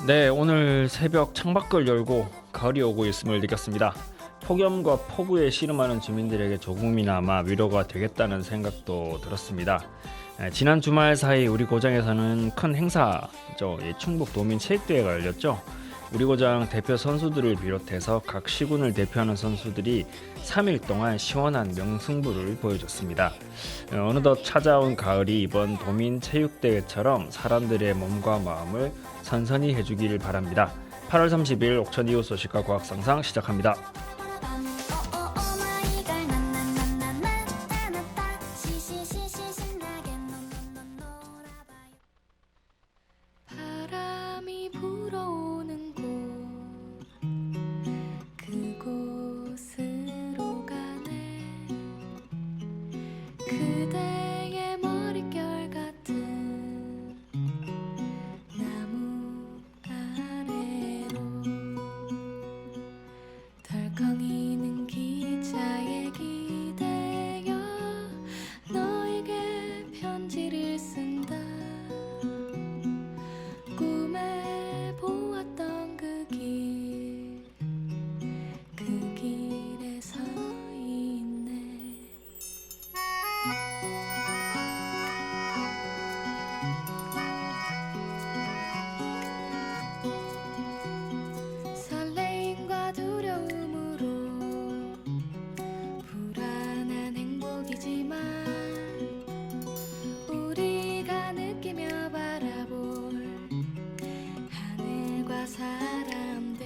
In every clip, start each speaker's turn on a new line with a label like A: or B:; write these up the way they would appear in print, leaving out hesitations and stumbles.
A: 네, 오늘 새벽 창밖을 열고 가을이 오고 있음을 느꼈습니다. 폭염과 폭우에 씨름하는 주민들에게 조금이나마 위로가 되겠다는 생각도 들었습니다. 지난 주말 사이 우리 고장에서는 큰 행사죠. 충북 도민체육대회가 열렸죠. 우리 고장 대표 선수들을 비롯해서 각 시군을 대표하는 선수들이 3일 동안 시원한 명승부를 보여줬습니다. 어느덧 찾아온 가을이 이번 도민체육대회처럼 사람들의 몸과 마음을 선선히 해주기를 바랍니다. 8월 30일 옥천 이웃 소식과 과학상상 시작합니다.
B: 바람이 불어오는 곳 그곳으로 가네 그대의 머릿결 같은 나무 아래로 덜컹이는 기차에 기대어 너에게 편지를 쓴다 꿈에 보았던 그 길에 서 있네 설레임과 두려움으로 불안한 행복이지만 우리가 느끼며 바라볼 하늘과 사람들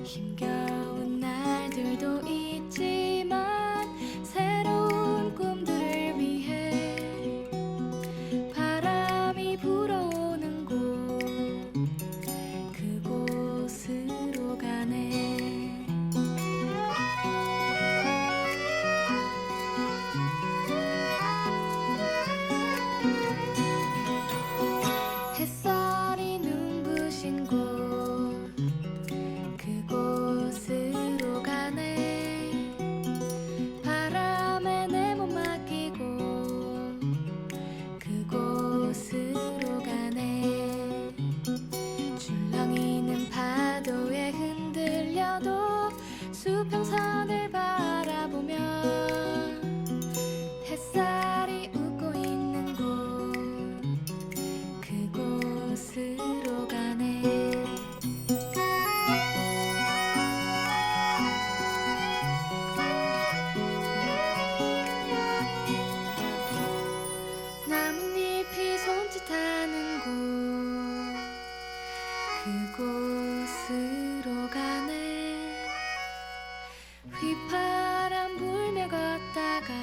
B: 힘겨운 날들도 있지만 새로운 꿈들을 위해 바람이 불어오는 곳 그곳으로 가네 햇살이 눈부신 곳 그곳으로 가네 바람에 내 몸 맡기고 그곳으로 가네 줄렁이는 파도에 흔들려도 수평선을 바라보며 햇살이 웃고 있는 곳 그곳으로 가네 나뭇잎이 손짓하는 곳 그곳으로 가네 휘파람 불며 걷다가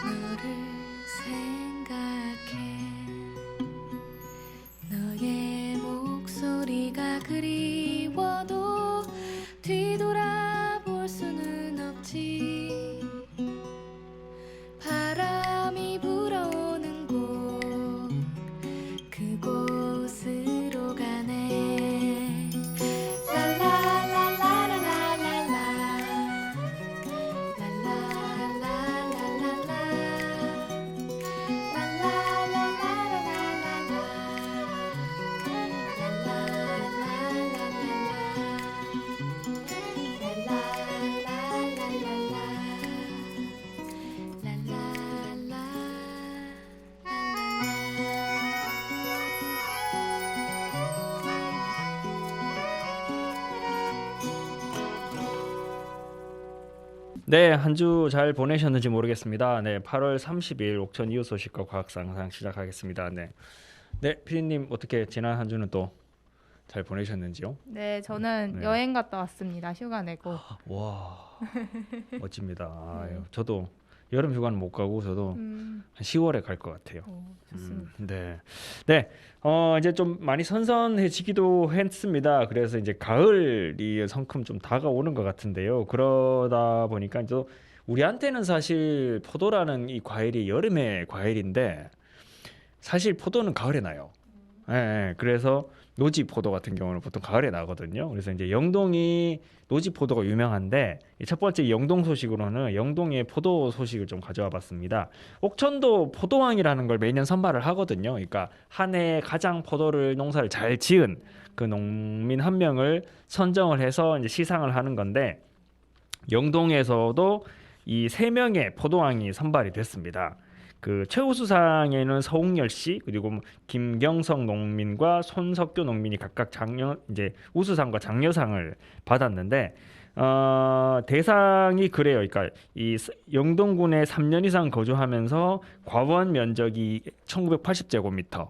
B: 너를 생각해 너의 목소리가 그리워도 뒤돌아볼 수는 없지 바람이 불어오는 곳 그곳으로 가네 랄랄랄랄랄랄라
A: 네, 한 주 잘 보내셨는지 모르겠습니다. 네, 8월 30일 옥천 이웃 소식과 과학상상 시작하겠습니다. 네, 피디님 어떻게 지난 한 주는 또 잘 보내셨는지요?
C: 네, 저는
A: 네.
C: 여행 갔다 왔습니다. 휴가 내고.
A: 와, 멋집니다.
C: 네.
A: 저도 여름 휴가는 못 가고 저도 한 10월에 갈 것 같아요.
C: 좋습니다.
A: 네, 네. 이제 좀 많이 선선해지기도 했습니다. 그래서 이제 가을이 성큼 좀 다가오는 것 같은데요. 그러다 보니까 이제 우리한테는 사실 포도라는 이 과일이 여름의 과일인데 사실 포도는 가을에 나요. 예, 예. 그래서 노지 포도 같은 경우는 보통 가을에 나거든요. 그래서 이제 영동이 노지 포도가 유명한데 이 첫 번째 영동 소식으로는 영동의 포도 소식을 좀 가져와 봤습니다. 옥천도 포도왕이라는 걸 매년 선발을 하거든요. 그러니까 한 해 가장 포도를 농사를 잘 지은 그 농민 한 명을 선정을 해서 이제 시상을 하는 건데 영동에서도 이 세 명의 포도왕이 선발이 됐습니다. 그 최우수상에는 서웅열 씨 그리고 김경석 농민과 손석교 농민이 각각 이제 우수상과 장려상을 받았는데 대상이 그래요. 그러니까 이 영동군에 3년 이상 거주하면서 과원 면적이 1980제곱미터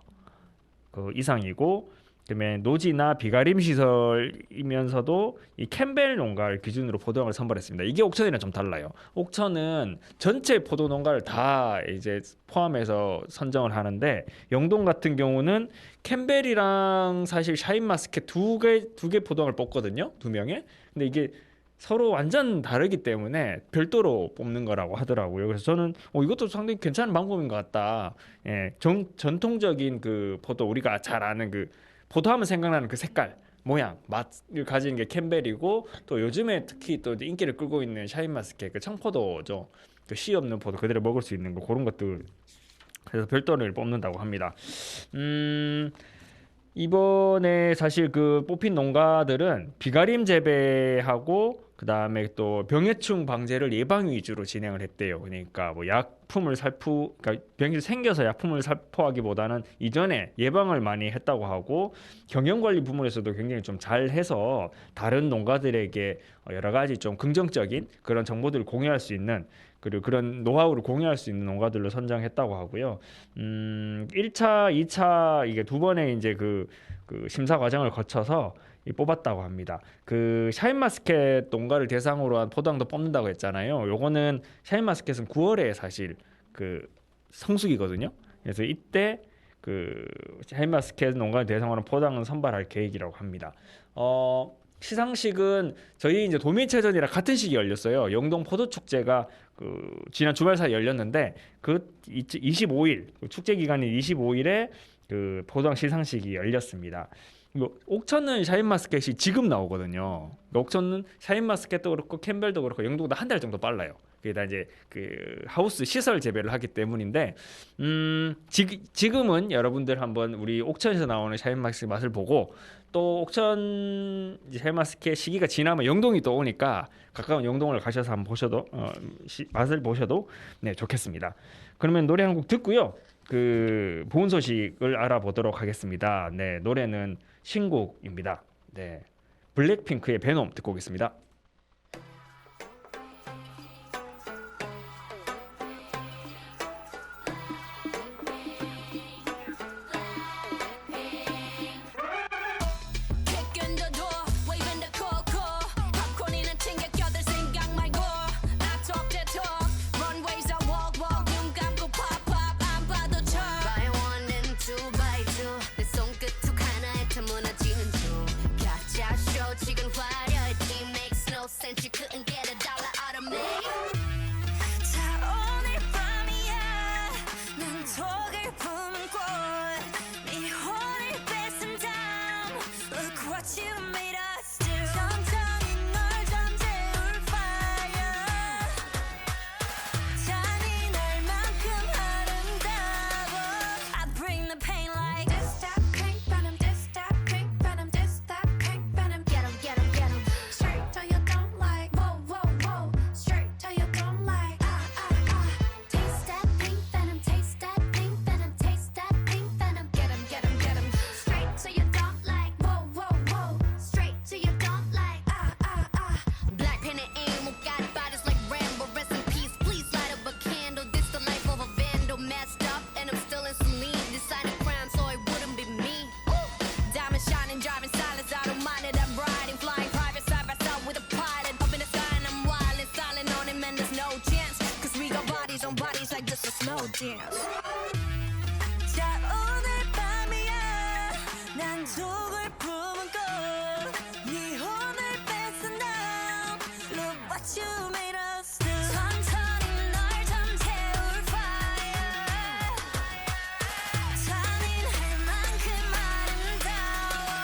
A: 그 이상이고 그다음에 노지나 비가림 시설이면서도 이 캠벨 농가를 기준으로 포도왕을 선발했습니다. 이게 옥천이랑 좀 달라요. 옥천은 전체 포도 농가를 다 이제 포함해서 선정을 하는데 영동 같은 경우는 캠벨이랑 사실 샤인마스켓 두 개 포도왕을 뽑거든요. 두 명에. 근데 이게 서로 완전 다르기 때문에 별도로 뽑는 거라고 하더라고요. 그래서 저는 이것도 상당히 괜찮은 방법인 것 같다. 예, 전통적인 그 포도 우리가 잘 아는 그 포도하면 생각나는 그 색깔, 모양, 맛을 가진 게 캠벨이고 또 요즘에 특히 또 인기를 끌고 있는 샤인마스켓 그 청포도죠. 그 씨 없는 포도 그대로 먹을 수 있는 거 그런 것들 그래서 별도를 뽑는다고 합니다. 이번에 사실 그 뽑힌 농가들은 비가림 재배하고 그 다음에 또 병해충 방제를 예방 위주로 진행을 했대요. 그러니까 뭐 약품을 그러니까 병이 생겨서 약품을 살포하기보다는 이전에 예방을 많이 했다고 하고 경영관리 부문에서도 굉장히 좀 잘해서 다른 농가들에게 여러 가지 좀 긍정적인 그런 정보들을 공유할 수 있는 그리고 그런 노하우를 공유할 수 있는 농가들로 선정했다고 하고요. 1차, 2차 이게 두 번의 이제 그 심사 과정을 거쳐서 뽑았다고 합니다. 그 샤인마스켓 농가를 대상으로 한 포도왕도 뽑는다고 했잖아요. 요거는 샤인마스켓은 9월에 사실 그 성수기거든요. 그래서 이때 그 샤인마스켓 농가를 대상으로 한 포도왕은 선발할 계획이라고 합니다. 시상식은 저희 이제 도민체전이랑 같은 시기에 열렸어요. 영동 포도 축제가 그 지난 주말 사이 열렸는데 그 25일 축제 기간인 25일에 그 포도왕 시상식이 열렸습니다. 옥천은 샤인마스켓이 지금 나오거든요. 옥천은 샤인마스켓도 그렇고 캠벨도 그렇고 영동도 한 달 정도 빨라요. 그게 다 이제 그 하우스 시설 재배를 하기 때문인데 지금은 여러분들 한번 우리 옥천에서 나오는 샤인마스켓 맛을 보고 또 옥천 샤인마스켓 시기가 지나면 영동이 또 오니까 가까운 영동을 가셔서 한번 보셔도 맛을 보셔도 네 좋겠습니다. 그러면 노래 한 곡 듣고요. 그 좋은 소식을 알아보도록 하겠습니다. 네, 노래는 신곡입니다. 네, 블랙핑크의 베놈 듣고 오겠습니다.
B: You couldn't get a dollar out of me. 자 오늘 밤이야 난 독을 품고 네 혼을 뺏은 다음 Look what you made us do. 천천히 널 잠재울 fire. 잔인할만큼 아름다워. I bring the pain like this that pink venom, this that pink venom, this that pink venom. Get 'em, get 'em, get 'em. Straight till you don't. 자 오늘 밤이야 난 독을 품고 네 혼을 뺏은 다음 Look what you made us do. 천천히 널 잠재울 fire. 잔인할 만큼 아름다워.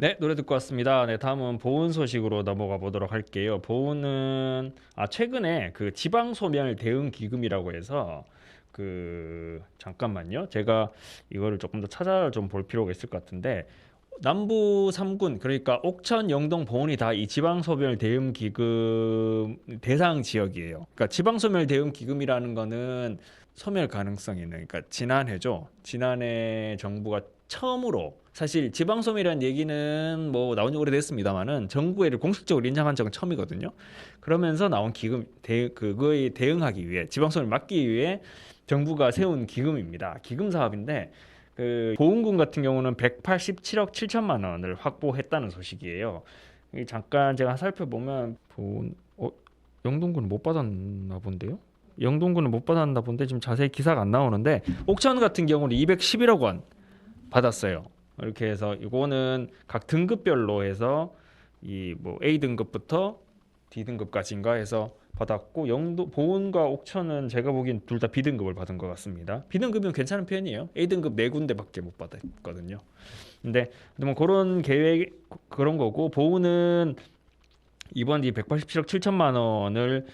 A: 네, 노래 듣고 왔습니다. 네, 다음은 보훈 소식으로 넘어가 보도록 할게요. 보훈은 최근에 그 지방 소멸 대응 기금이라고 해서 잠깐만요. 제가 이거를 조금 더 찾아 좀 볼 필요가 있을 것 같은데 남부 3군 그러니까 옥천, 영동, 보훈이 다 이 지방 소멸 대응 기금 대상 지역이에요. 그러니까 지방 소멸 대응 기금이라는 거는 소멸 가능성이 있는 그러니까 지난해죠. 지난해 정부가 처음으로 사실 지방소멸이라는 얘기는 뭐 나온 지 오래됐습니다만은 정부에를 공식적으로 인정한 적은 처음이거든요. 그러면서 나온 기금 그거에 대응하기 위해 지방소멸 막기 위해 정부가 세운 기금입니다. 기금 사업인데 그 보훈군 같은 경우는 187억 7천만 원을 확보했다는 소식이에요. 잠깐 제가 살펴보면 영동군은 못 받았나 본데요. 영동군은 못 받았나 본데 지금 자세히 기사가 안 나오는데 옥천 같은 경우는 211억 원 받았어요. 이렇게 해서 이거는 각 등급별로 해서 이 뭐 A 등급부터 D 등급까지인가 해서 받았고 보훈과 옥천은 제가 보기엔 둘 다 B 등급을 받은 것 같습니다. B 등급이면 괜찮은 편이에요. A 등급 4군데밖에 못 받았거든요. 근데 뭐 그런 계획 그런 거고 보훈은 이번 이 187억 7천만 원을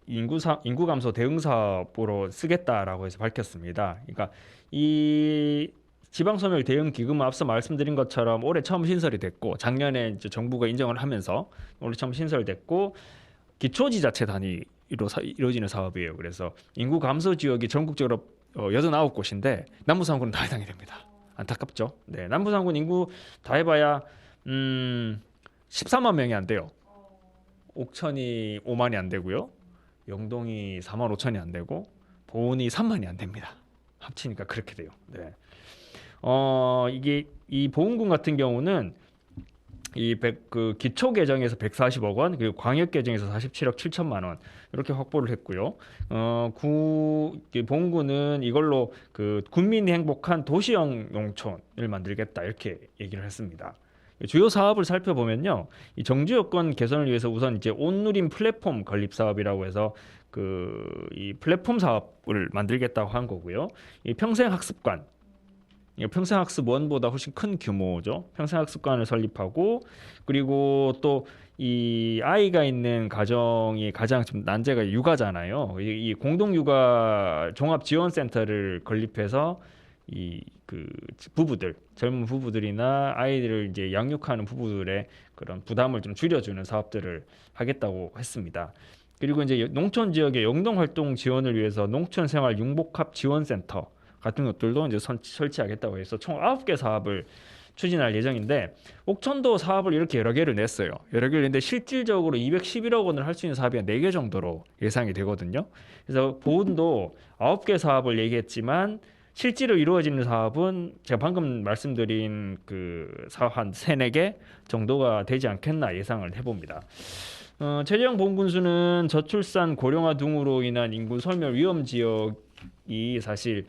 A: 인구 감소 대응 사업으로 쓰겠다라고 해서 밝혔습니다. 그러니까 이 지방소멸 대응 기금은 앞서 말씀드린 것처럼 올해 처음 신설이 됐고 작년에 이제 정부가 인정을 하면서 올해 처음 신설됐고 기초지자체 단위로 이루어지는 사업이에요. 그래서 인구 감소 지역이 전국적으로 89곳인데 남부 3군은 다 해당이 됩니다. 안타깝죠. 네, 남부 3군 인구 다 해봐야 13만 명이 안 돼요. 옥천이 5만이 안 되고요. 영동이 4만 5천이 안 되고 보훈이 3만이 안 됩니다. 합치니까 그렇게 돼요. 네. 이게 이 보훈군 같은 경우는 그 기초 계정에서 140억 원, 그리고 광역 계정에서 47억 7천만 원 이렇게 확보를 했고요. 보훈군은 이걸로 그 군민이 행복한 도시형 농촌을 만들겠다 이렇게 얘기를 했습니다. 주요 사업을 살펴보면요, 이 정주 여건 개선을 위해서 우선 이제 온누림 플랫폼 건립 사업이라고 해서 이 플랫폼 사업을 만들겠다고 한 거고요. 이 평생학습관 평생학습원보다 훨씬 큰 규모죠. 평생학습관을 설립하고 그리고 또 이 아이가 있는 가정이 가장 좀 난제가 육아잖아요. 이 공동육아 종합지원센터를 건립해서 젊은 부부들이나 아이들을 이제 양육하는 부부들의 그런 부담을 좀 줄여주는 사업들을 하겠다고 했습니다. 그리고 이제 농촌 지역의 영동 활동 지원을 위해서 농촌생활 융복합 지원센터 같은 것들도 이제 설치하겠다고 해서 총 9개 사업을 추진할 예정인데 옥천도 사업을 이렇게 여러 개를 냈어요. 여러 개를 냈는데 실질적으로 211억 원을 할 수 있는 사업이 한 4개 정도로 예상이 되거든요. 그래서 보훈도 9개 사업을 얘기했지만 실제로 이루어지는 사업은 제가 방금 말씀드린 그 사업 한 3, 4개 정도가 되지 않겠나 예상을 해봅니다. 최재형 보훈군수는 저출산 고령화 등으로 인한 인구 소멸 위험 지역이 사실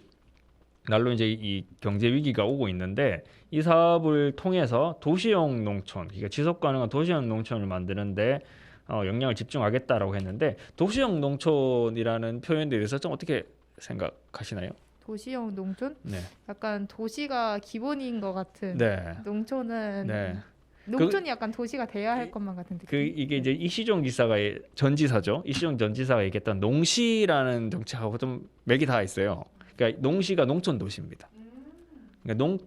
A: 날로 이제 이 경제 위기가 오고 있는데 이 사업을 통해서 도시형 농촌, 그러니까 지속 가능한 도시형 농촌을 만드는데 역량을 집중하겠다라고 했는데 도시형 농촌이라는 표현에 대해서 좀 어떻게 생각하시나요?
C: 도시형 농촌?
A: 네.
C: 약간 도시가 기본인 것 같은.
A: 네.
C: 농촌은
A: 네.
C: 농촌이 약간 도시가 돼야 할 것만 같은 느낌.
A: 이게 이제 이시종 지사가 전 지사죠. 이시종 전 지사가 얘기했던 농시라는 정책하고 좀 맥이 닿아 있어요. 그러니까 농시가 농촌 도시입니다. 그러니까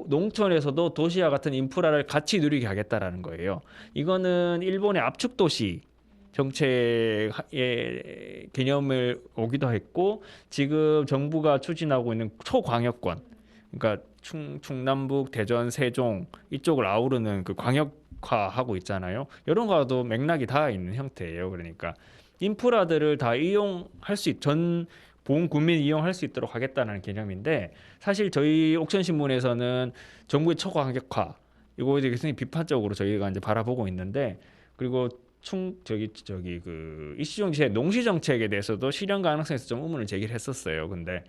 A: 농촌에서도 도시와 같은 인프라를 같이 누리게 하겠다라는 거예요. 이거는 일본의 압축 도시 정책의 개념을 오기도 했고 지금 정부가 추진하고 있는 초광역권, 그러니까 충남북, 대전, 세종 이쪽을 아우르는 그 광역화하고 있잖아요. 이런 거와도 맥락이 닿아 있는 형태예요. 그러니까 인프라들을 다 이용할 수 전 보훈 국민이 이용할 수 있도록 하겠다는 개념인데 사실 저희 옥천신문에서는 정부의 초광역화 이거 이제 굉장히 비판적으로 저희가 이제 바라보고 있는데 그리고 그 이시종 지사의 농시 정책에 대해서도 실현 가능성에서 좀 의문을 제기를 했었어요. 근데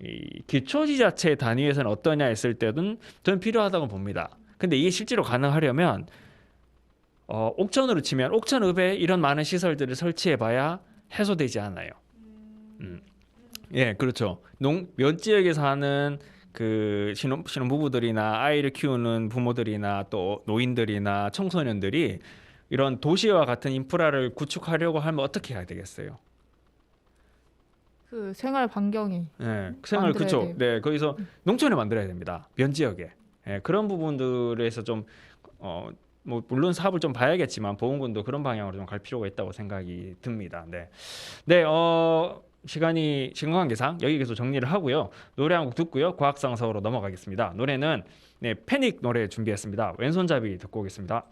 A: 이 기초지자체 단위에서는 어떠냐 했을 때는 저는 필요하다고 봅니다. 근데 이게 실제로 가능하려면 옥천으로 치면 옥천읍에 이런 많은 시설들을 설치해봐야 해소되지 않아요. 예, 그렇죠. 몇 지역에 사는 그 신혼부부들이나 아이를 키우는 부모들이나 또 노인들이나 청소년들이 이런 도시와 같은 인프라를 구축하려고 하면 어떻게 해야 되겠어요?
C: 그 생활 반경이
A: 네, 생활
C: 만들어야
A: 그쵸.
C: 돼요.
A: 네, 거기서 농촌에 만들어야 됩니다. 면 지역에. 예, 그런 부분들에서 좀 뭐 물론 사업을 좀 봐야겠지만 보험군도 그런 방향으로 좀 갈 필요가 있다고 생각이 듭니다. 네, 네, 시간이 시간 관계상 여기서 정리를 하고요. 노래 한 곡 듣고요. 과학상사로 넘어가겠습니다. 노래는 네, 패닉 노래 준비했습니다. 왼손잡이 듣고 오겠습니다.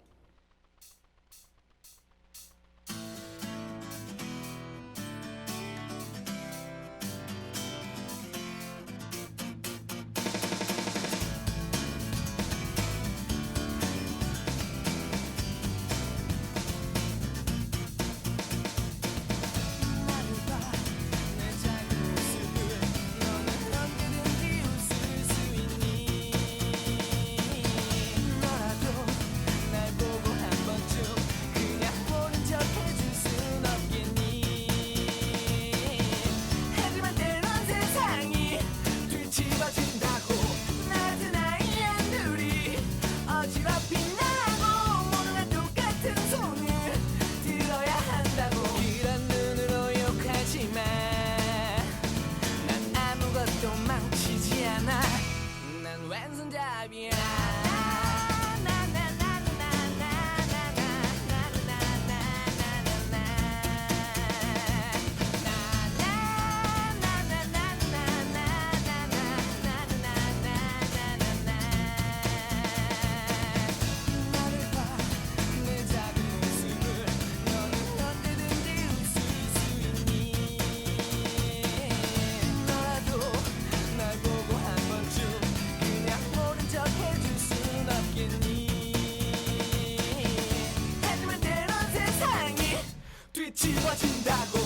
D: 지워진다고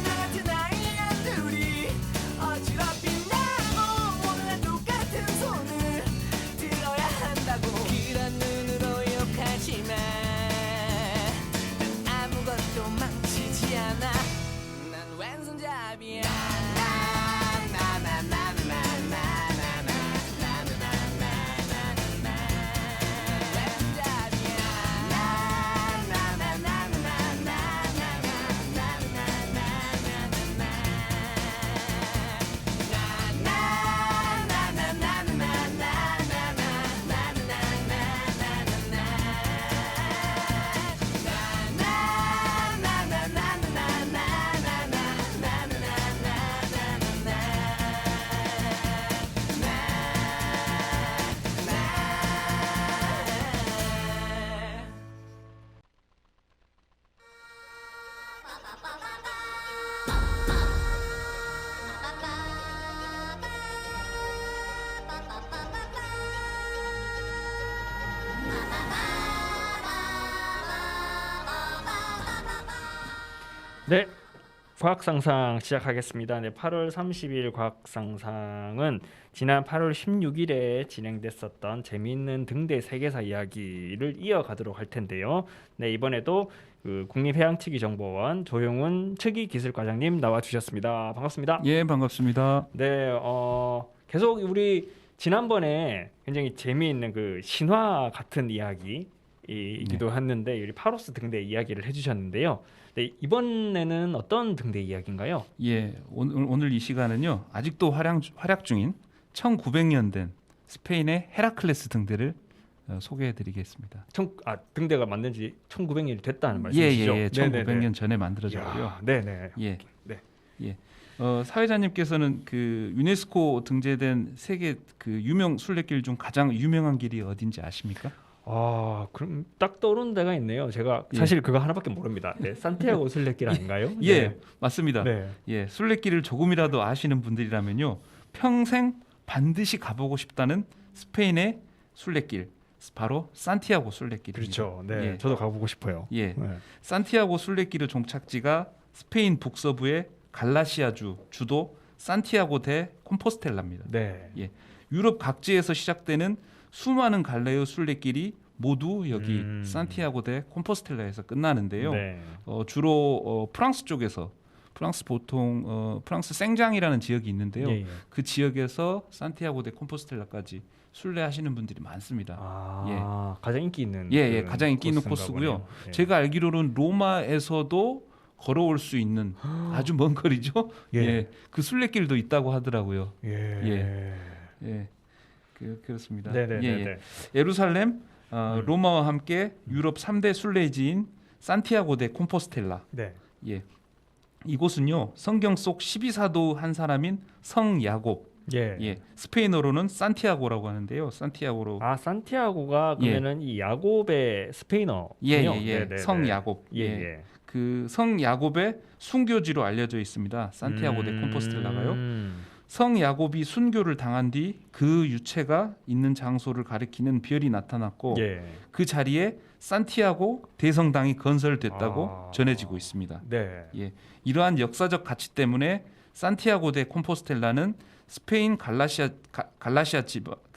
D: 나 같은 아이들이 어지럽히 나고 모두 다 똑같은 손을 들어야 한다고 그런 눈으로 욕하지마 난 아무것도 망치지 않아 난 왼손잡이야
A: 네, 과학상상 시작하겠습니다. 네, 8월 30일 과학상상은 지난 8월 16일에 진행됐었던 재미있는 등대 세계사 이야기를 이어가도록 할 텐데요. 네, 이번에도 그 국립해양특위정보원 조용훈 특위기술과장님 나와주셨습니다. 반갑습니다.
E: 예, 반갑습니다.
A: 네, 계속 우리 지난번에 굉장히 재미있는 그 신화 같은 이야기이기도 했는데 우리 파로스 등대 이야기를 해주셨는데요. 네, 이번에는 어떤 등대 이야기인가요?
E: 예, 오늘 이 시간은요 아직도 활약 중인 1900년 된 스페인의 헤라클레스 등대를 소개해드리겠습니다.
A: 등대가 만든 지 1900년이 됐다는
E: 예,
A: 말씀이시죠?
E: 예, 1900년 전에 만들어졌고요.
A: 이야, 네네.
E: 예,
A: 네.
E: 예. 사회자님께서는 그 유네스코 등재된 세계 그 유명 순례길 중 가장 유명한 길이 어딘지 아십니까?
A: 그럼 딱 떠오르는 데가 있네요. 제가 사실 그거 하나밖에 모릅니다. 네, 산티아고 순례길 아닌가요?
E: 예,
A: 네.
E: 맞습니다.
A: 네.
E: 예, 순례길을 조금이라도 아시는 분들이라면요 평생 반드시 가보고 싶다는 스페인의 순례길 바로 산티아고 순례길입니다.
A: 그렇죠. 네,
E: 예.
A: 저도 가보고 싶어요.
E: 예,
A: 네.
E: 산티아고 순례길의 종착지가 스페인 북서부의 갈라시아주 주도 산티아고 데 콤포스텔라입니다.
A: 네.
E: 예, 유럽 각지에서 시작되는 수많은 갈래의 순례길이 모두 여기 산티아고 데 콤포스텔라에서 끝나는데요.
A: 네.
E: 주로 프랑스 쪽에서 프랑스 보통 프랑스 생장이라는 지역이 있는데요.
A: 예, 예.
E: 그 지역에서 산티아고 데 콤포스텔라까지 순례하시는 분들이 많습니다.
A: 가장 인기 있는
E: 예,
A: 그
E: 가장 인기 있는
A: 코스인가
E: 코스고요.
A: 보네요. 예.
E: 제가 알기로는 로마에서도 걸어올 수 있는 아주 먼 거리죠.
A: 예.
E: 예, 그 순례길도 있다고 하더라고요.
A: 예.
E: 예, 그렇습니다.
A: 네네네.
E: 예, 예. 예루살렘, 로마와 함께 유럽 3대 순례지인 산티아고 데 콤포스텔라.
A: 네.
E: 예, 이곳은요 성경 속 12사도 한 사람인 성 야곱.
A: 예.
E: 예, 스페인어로는 산티아고라고 하는데요. 산티아고로.
A: 산티아고가 그러면은 이 야곱의 스페인어.
E: 예. 성 야곱.
A: 예.
E: 그 성 야곱의 순교지로 알려져 있습니다. 산티아고 데 콤포스텔라가요. 성 야곱이 순교를 당한 뒤 그 유체가 있는 장소를 가리키는 별이 나타났고
A: 예.
E: 그 자리에 산티아고 대성당이 건설됐다고 전해지고 있습니다.
A: 네.
E: 예, 이러한 역사적 가치 때문에 산티아고 데 콤포스텔라는 스페인 갈라시아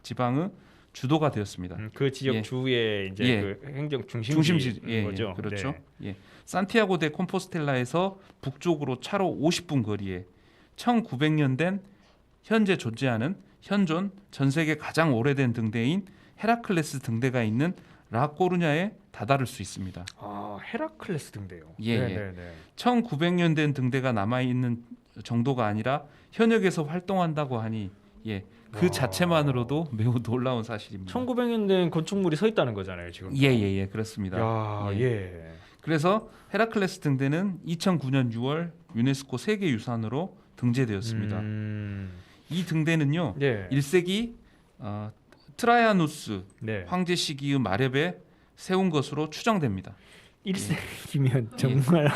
E: 지방의 주도가 되었습니다.
A: 그 지역
E: 예.
A: 주의 이제
E: 예.
A: 그 행정 중심지인
E: 중심지
A: 거죠.
E: 그렇죠.
A: 네.
E: 예. 산티아고 데 콤포스텔라에서 북쪽으로 차로 50분 거리에 1900년 된 현재 존재하는 현존 전 세계 가장 오래된 등대인 헤라클레스 등대가 있는 라코르냐에 다다를 수 있습니다.
A: 헤라클레스 등대요.
E: 예,
A: 네네네.
E: 1900년 된 등대가 남아 있는 정도가 아니라 현역에서 활동한다고 하니 그 자체만으로도 매우 놀라운 사실입니다.
A: 1900년 된 건축물이 서 있다는 거잖아요, 지금.
E: 예, 그렇습니다.
A: 야, 예.
E: 그래서 헤라클레스 등대는 2009년 6월 유네스코 세계유산으로 등재되었습니다. 이 등대는요,
A: 예.
E: 1세기 트라이아누스
A: 네.
E: 황제 시기의 마렵에 세운 것으로 추정됩니다.
A: 1세기면 정말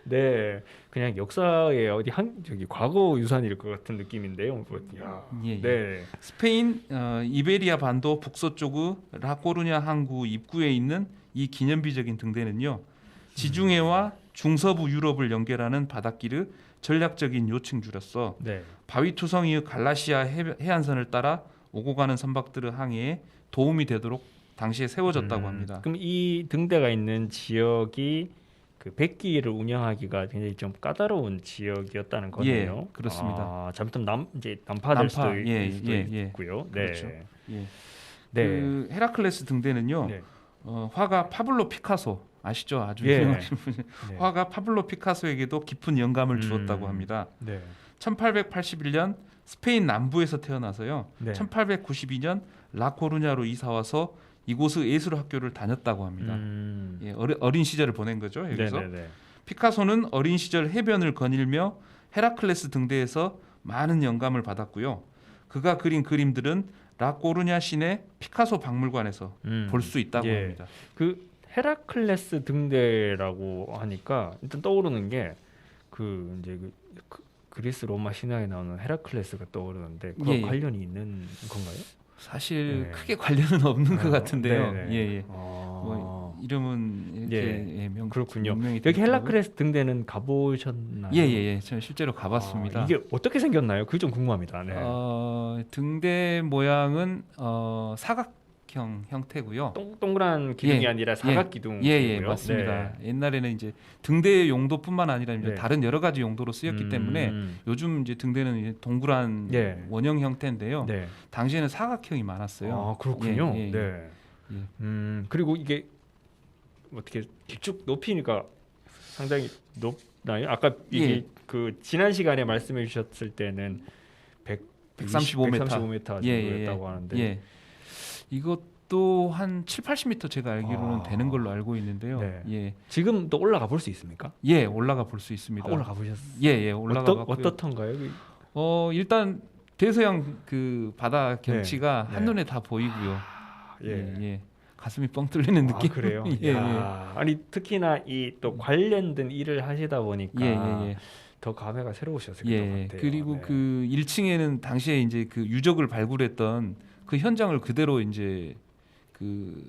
A: 네, 그냥 역사의 어디 저기 과거 유산일 것 같은 느낌인데요. 야.
E: 예.
A: 네.
E: 스페인 이베리아 반도 북서쪽의 라코르냐 항구 입구에 있는 이 기념비적인 등대는요, 지중해와 중서부 유럽을 연결하는 바닷길의 전략적인 요충지로서
A: 네.
E: 바위투성이의 갈라시아 해안선을 따라 오고 가는 선박들의 항해에 도움이 되도록 당시에 세워졌다고 합니다.
A: 그럼 이 등대가 있는 지역이 그 백기를 운영하기가 굉장히 좀 까다로운 지역이었다는 거네요.
E: 예, 그렇습니다.
A: 잘못하면 이제 난파될 수도
E: 예.
A: 있고요.
E: 그렇죠.
A: 네.
E: 예.
A: 네.
E: 그 헤라클레스 등대는요,
A: 네.
E: 화가 파블로 피카소 아시죠? 아주
A: 예.
E: 유명하신 분.
A: 네.
E: 화가 파블로 피카소에게도 깊은 영감을 주었다고 합니다.
A: 네.
E: 1881년 스페인 남부에서 태어나서요.
A: 네.
E: 1892년 라코르냐로 이사 와서 이곳의 예술 학교를 다녔다고 합니다. 예, 어린 시절을 보낸 거죠. 여기서
A: 네네네.
E: 피카소는 어린 시절 해변을 거닐며 헤라클레스 등대에서 많은 영감을 받았고요. 그가 그린 그림들은 라코르냐 시내 피카소 박물관에서 볼 수 있다고
A: 예.
E: 합니다.
A: 그 헤라클레스 등대라고 하니까 일단 떠오르는 게 그 이제 그리스 로마 신화에 나오는 헤라클레스가 떠오르는데 그거
E: 예.
A: 관련이 있는 건가요?
E: 사실
A: 네.
E: 크게 관련은 없는 것 같은데요.
A: 네네.
E: 예.
A: 아,
E: 뭐 이름은 이렇게
A: 그렇군요.
E: 명명이
A: 여기
E: 되더라고요.
A: 헬라클레스 등대는 가보셨나요?
E: 예. 저는 실제로 가봤습니다.
A: 이게 어떻게 생겼나요? 그게 좀 궁금합니다. 네.
E: 등대 모양은 사각형 형태고요.
A: 동그란 기둥이
E: 예.
A: 아니라 사각 기둥.
E: 예, 맞습니다. 옛날에는 이제 등대 용도뿐만 아니라 이제
A: 네.
E: 다른 여러 가지 용도로 쓰였기 때문에 요즘 이제 등대는 이제 동그란
A: 예.
E: 원형 형태인데요.
A: 네.
E: 당시에는 사각형이 많았어요.
A: 그렇군요.
E: 예.
A: 네.
E: 예.
A: 그리고 이게 어떻게 쭉 높이니까 상당히 높나요? 아까 이게
E: 예.
A: 그 지난 시간에 말씀해 주셨을 때는
E: 135m
A: 135m였다고 하는데
E: 예. 이것도 한 7, 80m 제가 알기로는 되는 걸로 알고 있는데요.
A: 네.
E: 예.
A: 지금 또 올라가 볼 수 있습니까?
E: 예, 올라가 볼 수 있습니다.
A: 올라가 보셨어요?
E: 예, 올라가
A: 어떻던가요?
E: 일단 대서양 그 바다 경치가
A: 네.
E: 한눈에 다 보이고요.
A: 예.
E: 예. 가슴이 뻥 뚫리는 느낌.
A: 그래요?
E: 예.
A: 아니 특히나 이 또 관련된 일을 하시다 보니까
E: 예.
A: 더 감회가 새로우셨을 것
E: 예.
A: 같아요.
E: 그리고
A: 네.
E: 그 1층에는 당시에 이제 그 유적을 발굴했던 그 현장을 그대로 이제 그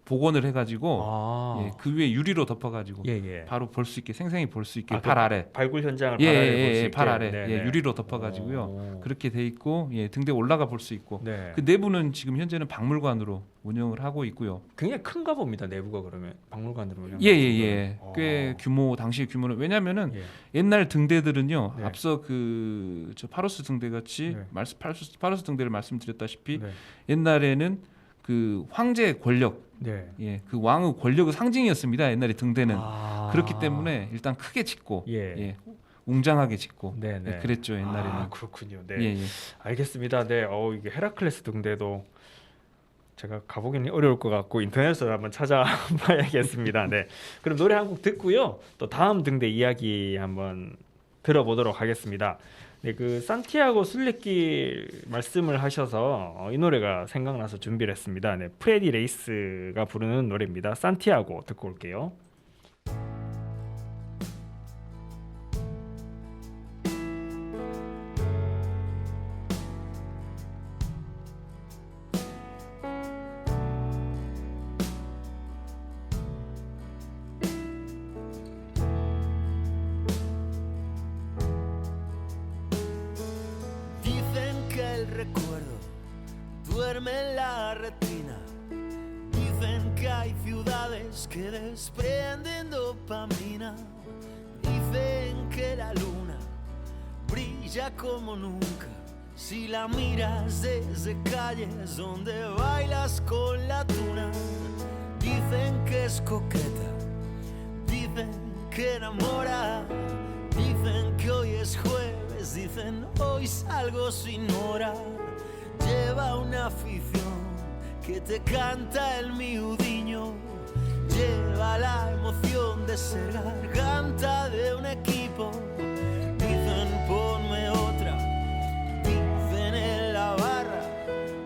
E: 복원을 해가지고
A: 아.
E: 예, 그 위에 유리로 덮어가지고
A: 예.
E: 바로 볼 수 있게 생생히 볼 수 있게
A: 아,
E: 발
A: 그
E: 아래
A: 발굴 현장을
E: 예,
A: 발 아래 볼 수
E: 예,
A: 있게.
E: 발 아래
A: 네네.
E: 예, 유리로 덮어가지고요.
A: 오.
E: 그렇게 돼 있고 예, 등대 올라가 볼 수 있고
A: 네.
E: 그 내부는 지금 현재는 박물관으로 운영을 하고 있고요.
A: 굉장히 큰가 봅니다. 내부가 그러면 박물관으로 운영.
E: 예예예. 꽤 규모 당시 규모는 왜냐하면은
A: 예.
E: 옛날 등대들은요.
A: 네.
E: 앞서 그 저 파로스 등대 같이
A: 네.
E: 파로스 등대를 말씀드렸다시피
A: 네.
E: 옛날에는 그 황제의 권력,
A: 네.
E: 예, 그 왕의 권력의 상징이었습니다. 옛날에 등대는
A: 아.
E: 그렇기 때문에 일단 크게 짓고
A: 예.
E: 웅장하게 짓고
A: 네네.
E: 예, 그랬죠 옛날에는.
A: 아, 그렇군요. 네.
E: 예, 예.
A: 알겠습니다. 네. 이게 헤라클레스 등대도 제가 가보기는 어려울 것 같고 인터넷에서 한번 찾아봐야겠습니다. 네. 그럼 노래 한 곡 듣고요. 또 다음 등대 이야기 한번 들어보도록 하겠습니다. 네, 그 산티아고 순례길 말씀을 하셔서 이 노래가 생각나서 준비를 했습니다. 네, 프레디 레이스가 부르는 노래입니다. 산티아고 듣고 올게요.
D: Dicen que el recuerdo duerme en la retina. Dicen que hay ciudades que desprenden dopamina. Dicen que la luna brilla como nunca si la miras desde calles donde bailas con la tuna. Dicen que es coqueta, dicen que enamora. Dicen que hoy es jueves, dicen hoy salgo sin hora. Lleva una afición que te canta el miudiño. Lleva la emoción de ser garganta de un equipo. Dicen ponme otra, dicen en la barra.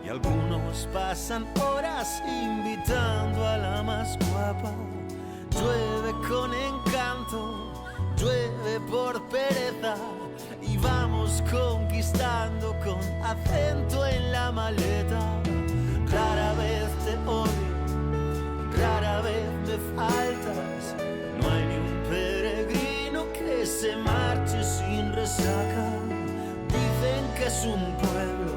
D: Y algunos pasan horas invitando a la más guapa. Llueve con encanto, llueve por pereza y vamos conquistando con acento en la maleta. Rara vez te odio, rara vez me faltas. No hay ni un peregrino que se marche sin resaca. Dicen que es un pueblo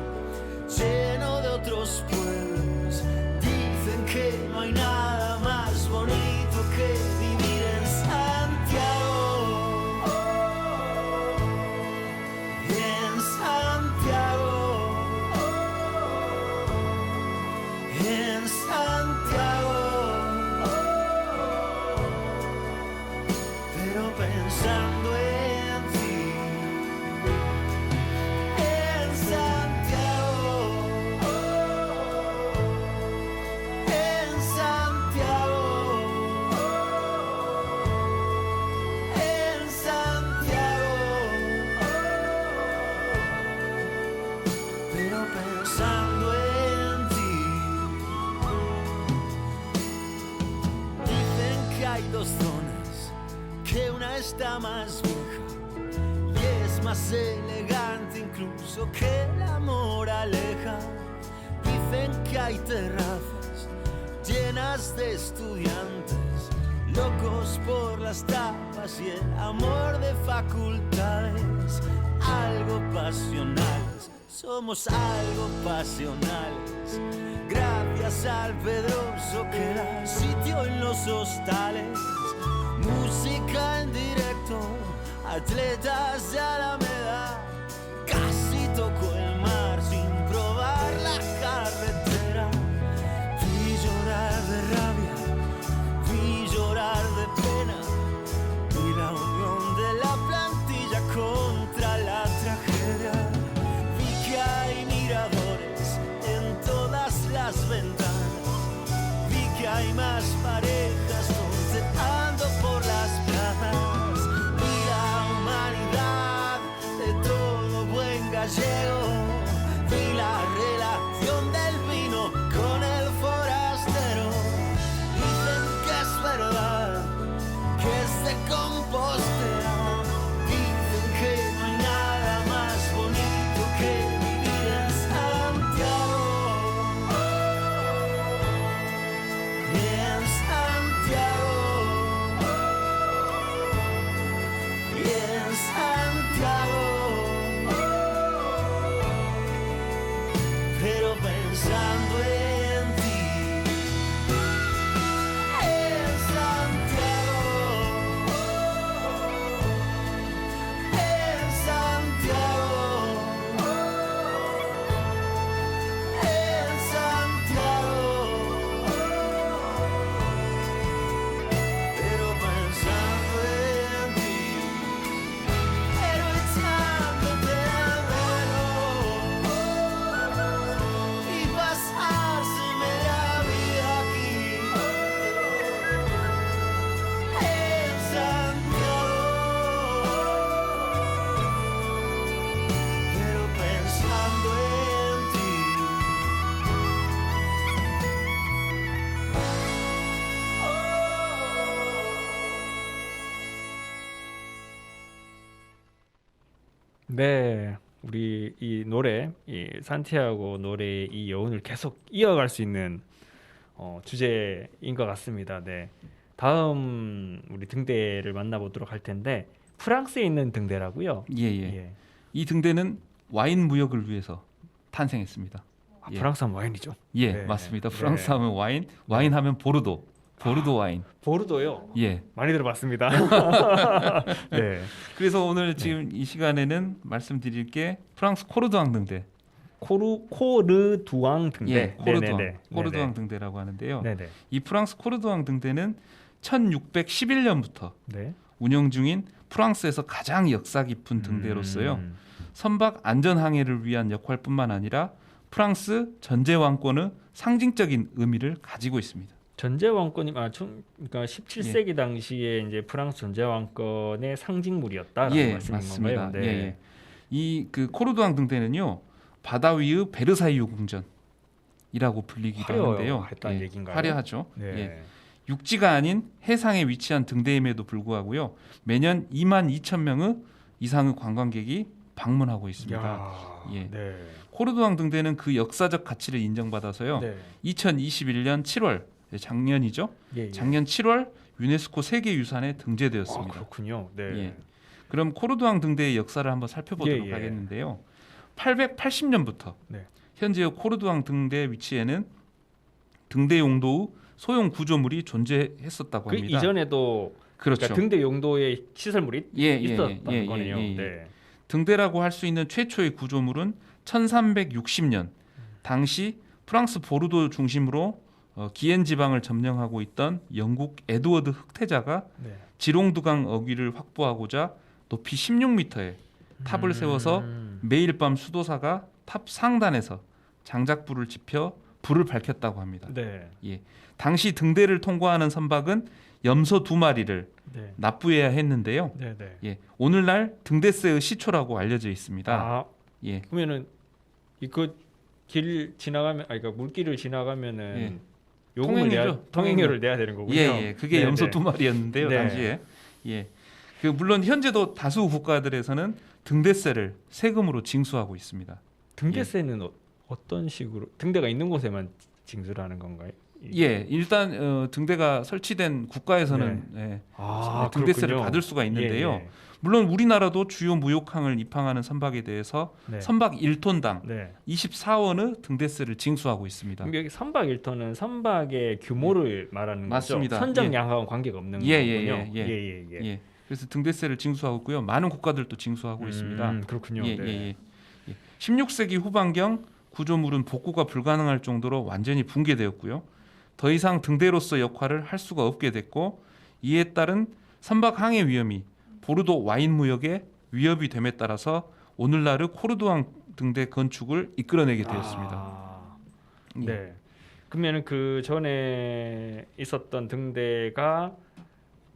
D: lleno de otros pueblos. Dicen que no hay nada más bonito que vivir en Santiago. En Santiago. En Santiago. Pero pensando en ti. En Santiago. En Santiago. En Santiago. Pero pensando en ti. Dicen que hay dos zonas, que una está más vieja y es más elegante incluso que la moraleja. Dicen que hay terrazas llenas de estudiantes, locos por las tapas y el amor de facultades. Algo pasionales, somos algo pasionales. Gracias al Pedroso que da sitio en los hostales. Música en directo, atletas de Alameda. Casi toco el mar sin probar la carretera. Vi llorar de rabia, vi llorar de pena. Vi la unión de la plantilla contra la tragedia. Vi que hay miradores en todas las ventanas. Vi que hay más parejas concertando por las plazas. Vi la humanidad pensando en ti. En Santiago, en Santiago, en Santiago, pero pensando en ti, pero echándote de menos y pasarse media vida aquí en Santiago, pero pensando en ti.
A: 네, 우리 이 노래, 이 산티아고 노래의 이 여운을 계속 이어갈 수 있는 주제인 것 같습니다. 네, 다음 우리 등대를 만나보도록 할 텐데 프랑스에 있는 등대라고요.
E: 예. 이 등대는 와인 무역을 위해서 탄생했습니다.
A: 아,
E: 예.
A: 프랑스 하면 와인이죠.
E: 예,
A: 네.
E: 맞습니다.
A: 네.
E: 프랑스 하면 와인, 와인 하면 보르도 와인.
A: 보르도요.
E: 예.
A: 많이 들어봤습니다. 네,
E: 그래서 오늘 지금 이 시간에는 말씀드릴 게 프랑스 코르두앙 등대.
A: 코르두앙 등대.
E: 예, 코르두앙.
A: 네네네.
E: 코르두앙 등대라고 하는데요.
A: 네네.
E: 이 프랑스 코르두앙 등대는 1611년부터
A: 네.
E: 운영 중인 프랑스에서 가장 역사 깊은 등대로서요. 선박 안전 항해를 위한 역할뿐만 아니라 프랑스 전제 왕권의 상징적인 의미를 가지고 있습니다.
A: 전제 왕권이 그러니까 17세기 당시에 이제 프랑스 전제 왕권의 상징물이었다라는
E: 예,
A: 말씀인
E: 맞습니다.
A: 건가요? 네.
E: 예. 이 그 코르두앙 등대는요. 바다 위의 베르사유 궁전이라고 불리기도 하는데요.
A: 화려했다는 얘기인가요?
E: 화려하죠.
A: 네.
E: 예. 육지가 아닌 해상에 위치한 등대임에도 불구하고요. 매년 22,000명의 이상의 관광객이 방문하고 있습니다.
A: 야,
E: 예.
A: 네.
E: 코르두앙 등대는 그 역사적 가치를 인정받아서요.
A: 네.
E: 2021년 7월 작년이죠.
A: 예, 예.
E: 작년 7월 유네스코 세계유산에
A: 아,
E: 등재되었습니다.
A: 그렇군요. 네.
E: 예. 그럼 코르두앙 등대의 역사를 한번 살펴보도록
A: 예, 예.
E: 하겠는데요. 880년부터
A: 네.
E: 현재의 코르두앙 등대 위치에는 등대 용도의 소형 구조물이 존재했었다고
A: 그
E: 합니다.
A: 이전에도
E: 그렇죠.
A: 그러니까 등대 용도의 시설물이 있었다는 거네요.
E: 예.
A: 네.
E: 등대라고 할 수 있는 최초의 구조물은 1360년 당시 프랑스 보르도 중심으로 기엔 지방을 점령하고 있던 영국 에드워드 흑태자가
A: 네.
E: 지롱두강 어귀를 확보하고자 높이 16m의 탑을 세워서 매일 밤 수도사가 탑 상단에서 장작불을 지펴 불을 밝혔다고 합니다.
A: 네.
E: 당시 등대를 통과하는 선박은 염소 2마리를
A: 네.
E: 납부해야 했는데요.
A: 네. 네.
E: 예, 오늘날 등대세의 시초라고 알려져 있습니다.
A: 아,
E: 예,
A: 그러면은 이그 길 지나가면 그러니까 물길을 지나가면은
E: 예.
A: 요금을
E: 통행료죠.
A: 통행료를 내야 되는 거군요.
E: 예, 그게
A: 네,
E: 염소
A: 네.
E: 2마리였는데요,
A: 네.
E: 당시에. 예, 그 물론 현재도 다수 국가들에서는 등대세를 세금으로 징수하고 있습니다.
A: 등대세는 어떤 식으로 등대가 있는 곳에만 징수를 하는 건가요?
E: 예, 일단 등대가 설치된 국가에서는 등대세를
A: 그렇군요.
E: 받을 수가 있는데요.
A: 예, 예.
E: 물론 우리나라도 주요 무역항을 입항하는 선박에 대해서
A: 네.
E: 선박 1톤당
A: 네.
E: 24원의 등대세를 징수하고 있습니다.
A: 그럼 여기 선박 1톤은 선박의 규모를 말하는
E: 맞습니다.
A: 거죠. 선장
E: 예.
A: 양하고는 관계가 없는
E: 예,
A: 거군요.
E: 예.
A: 예.
E: 예, 그래서 등대세를 징수하고 있고요. 많은 국가들도 징수하고 있습니다.
A: 그렇군요.
E: 예,
A: 네.
E: 예. 16세기 후반경 구조물은 복구가 불가능할 정도로 완전히 붕괴되었고요. 더 이상 등대로서 역할을 할 수가 없게 됐고 이에 따른 선박 항해 위험이 보르도 와인 무역에 위협이 됨에 따라서 오늘날의 코르두앙 등대 건축을 이끌어내게 되었습니다.
A: 아,
E: 예.
A: 네. 그러면은 그 전에 있었던 등대가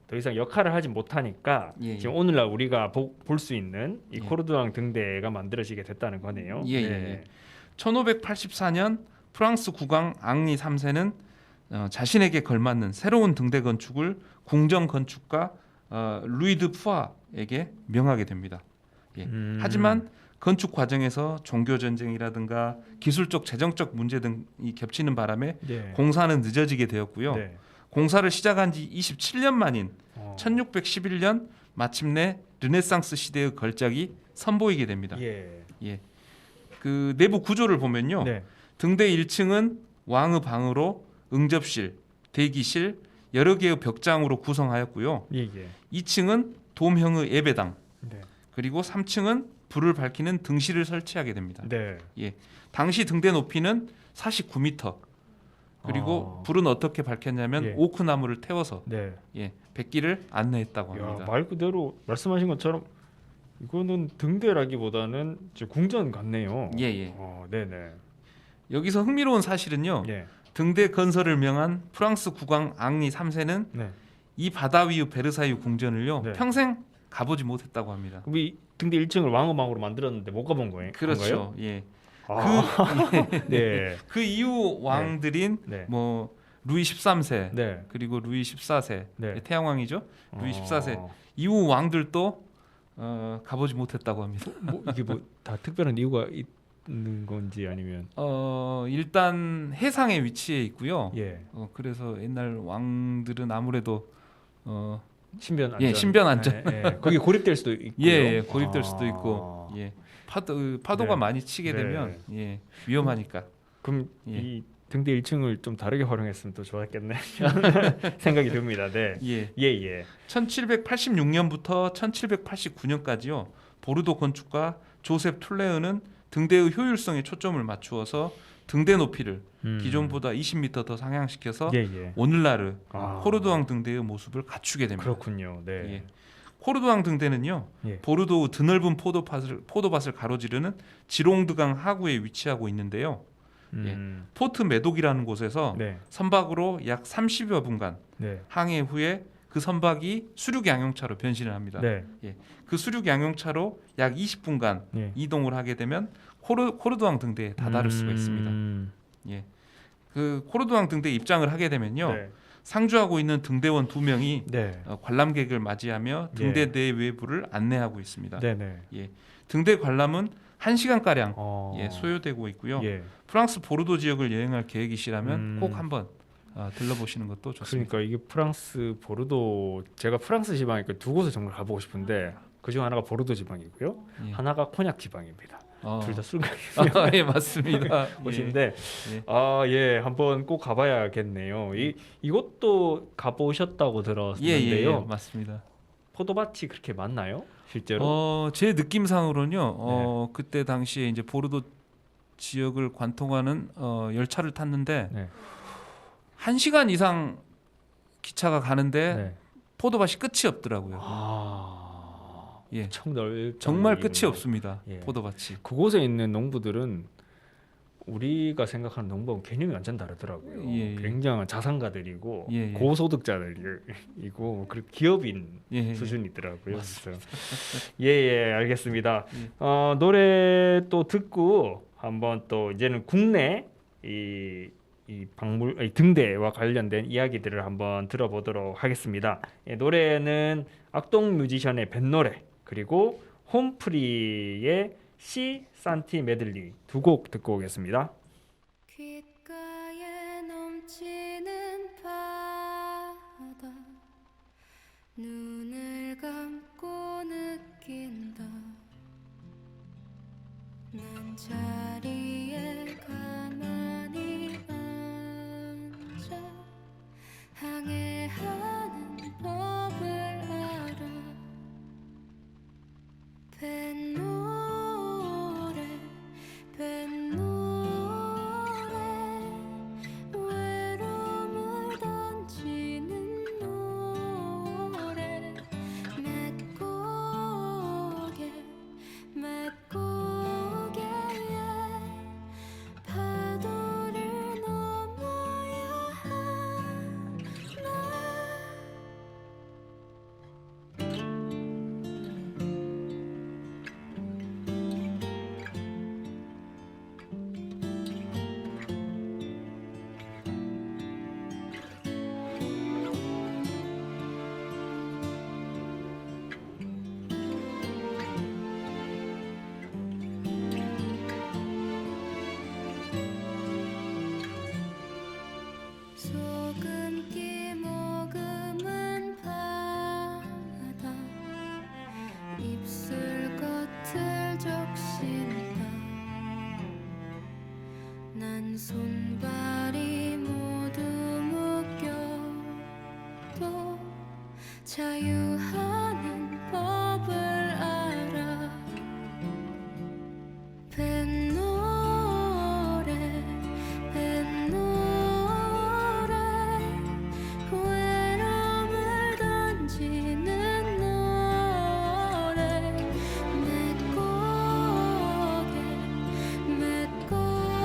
A: 더 이상 역할을 하지 못하니까
E: 예,
A: 지금 오늘날 우리가 볼 수 있는 이
E: 예.
A: 코르두앙 등대가 만들어지게 됐다는 거네요.
E: 예, 예, 예. 1584년 프랑스 국왕 앙리 3세는 자신에게 걸맞는 새로운 등대 건축을 궁정 건축가 루이드 푸아에게 명하게 됩니다. 예. 하지만 건축 과정에서 종교 전쟁이라든가 기술적 재정적 문제 등이 겹치는 바람에
A: 네.
E: 공사는 늦어지게 되었고요.
A: 네.
E: 공사를 시작한 지 27년 만인 1611년 마침내 르네상스 시대의 걸작이 선보이게 됩니다.
A: 예.
E: 그 내부 구조를 보면요.
A: 네.
E: 등대 1층은 왕의 방으로 응접실, 대기실, 여러 개의 벽장으로 구성하였고요.
A: 예, 예.
E: 2층은 돔형의 예배당,
A: 네.
E: 그리고 3층은 불을 밝히는 등실을 설치하게 됩니다.
A: 네.
E: 당시 등대 높이는 49m. 그리고 불은 어떻게 밝혔냐면
A: 예.
E: 오크 나무를 태워서
A: 네.
E: 백기를 안내했다고
A: 야,
E: 합니다.
A: 말 그대로 말씀하신 것처럼 이거는 등대라기보다는 이제 궁전 같네요.
E: 예, 예.
A: 네네.
E: 여기서 흥미로운 사실은요.
A: 예.
E: 등대 건설을 명한 프랑스 국왕 앙리 3세는
A: 네.
E: 이 바다 위의 베르사유 궁전을요.
A: 네.
E: 평생 가보지 못했다고 합니다.
A: 그럼 이 등대 1층을 왕의방으로 만들었는데 못 가본 거예요?
E: 그렇죠. 예.
A: 네.
E: 그 이후 왕들인
A: 네.
E: 뭐 루이 13세
A: 네.
E: 그리고 루이 14세
A: 네.
E: 태양왕이죠. 루이 14세 이후 왕들도 가보지 못했다고 합니다.
A: 뭐 이게 뭐 다 특별한 이유가 있는 건지 아니면
E: 일단 해상에 위치해 있고요.
A: 예.
E: 그래서 옛날 왕들은 아무래도
A: 신변 안전.
E: 신변 안전.
A: 예. 거기 고립될 수도 있고요.
E: 예, 고립될 수도 있고, 파도가
A: 네.
E: 많이 치게
A: 네.
E: 되면 위험하니까.
A: 그럼
E: 예.
A: 이 등대 1층을 좀 다르게 활용했으면 또 좋았겠네. 생각이 듭니다. 네.
E: 예.
A: 예.
E: 1786년부터 1789년까지요. 보르도 건축가 조셉 툴레흐는 등대의 효율성에 초점을 맞추어서 등대 높이를 기존보다 20m 더 상향시켜서
A: 예.
E: 오늘날의
A: 아.
E: 코르도왕 등대의 모습을 갖추게 됩니다.
A: 그렇군요. 네.
E: 예. 코르도왕 등대는요.
A: 예.
E: 보르도의 드넓은 포도밭을 가로지르는 지롱드강 하구에 위치하고 있는데요. 포트 메독이라는 곳에서
A: 네.
E: 선박으로 약 30여 분간
A: 네.
E: 항해 후에 그 선박이 수륙 양용차로 변신을 합니다.
A: 네.
E: 그 수륙 양용차로 약 20분간
A: 예.
E: 이동을 하게 되면 코르도왕 등대에 다다를 수가 있습니다. 그 코르도왕 등대 입장을 하게 되면요.
A: 네.
E: 상주하고 있는 등대원 2명이
A: 네.
E: 관람객을 맞이하며 등대 내외부를 안내하고 있습니다.
A: 네네.
E: 등대 관람은 1시간 가량
A: 어.
E: 소요되고 있고요.
A: 예.
E: 프랑스 보르도 지역을 여행할 계획이시라면
A: 음.
E: 꼭 한번 들러보시는 것도 좋습니다.
A: 그러니까 이게 프랑스 보르도 제가 프랑스 지방에 두 곳을 정말 가보고 싶은데 그중 하나가 보르도 지방이고요.
E: 예.
A: 하나가 코냑 지방입니다. 둘 다 술가게
E: 예, 맞습니다.
A: 곳인데
E: 예.
A: 한번 꼭 가봐야겠네요. 이것도 가보셨다고
E: 예,
A: 들었는데요.
E: 맞습니다.
A: 포도밭이 그렇게 많나요? 실제로?
E: 제 느낌상으로는요. 그때 당시에 이제 보르도 지역을 관통하는 열차를 탔는데
A: 네.
E: 1시간 이상 기차가 가는데
A: 네.
E: 포도밭이 끝이 없더라고요. 예.
A: 엄청 넓
E: 정말 끝이 없습니다.
A: 예.
E: 포도밭이.
A: 그곳에 있는 농부들은 우리가 생각하는 농부하고 개념이 완전 다르더라고요.
E: 예.
A: 굉장한 자산가들이고
E: 예.
A: 고소득자들이고 그리고 기업인
E: 예.
A: 수준이더라고요. 그래서
E: 맞습니다.
A: 예, 알겠습니다. 노래 또 듣고 한번 또 이제는 국내 이 등대와 관련된 이야기들을 한번 들어보도록 하겠습니다. 노래는 악동 뮤지션의 뱃노래 그리고 홈프리의 시 산티 메들리 두 곡 듣고 오겠습니다.
B: 귓가에 넘치는 바다 눈을 감고 느낀다 난 자리에 가만히 앉아 항해하는 법을 알아 뱃노래 외로움을 던지는 노래 맺고게 난 손발이 모두 묶여도 자유하는 법을 알아. 뱃노래 뱃노래 외로움을 던지는 노래. 맷고개에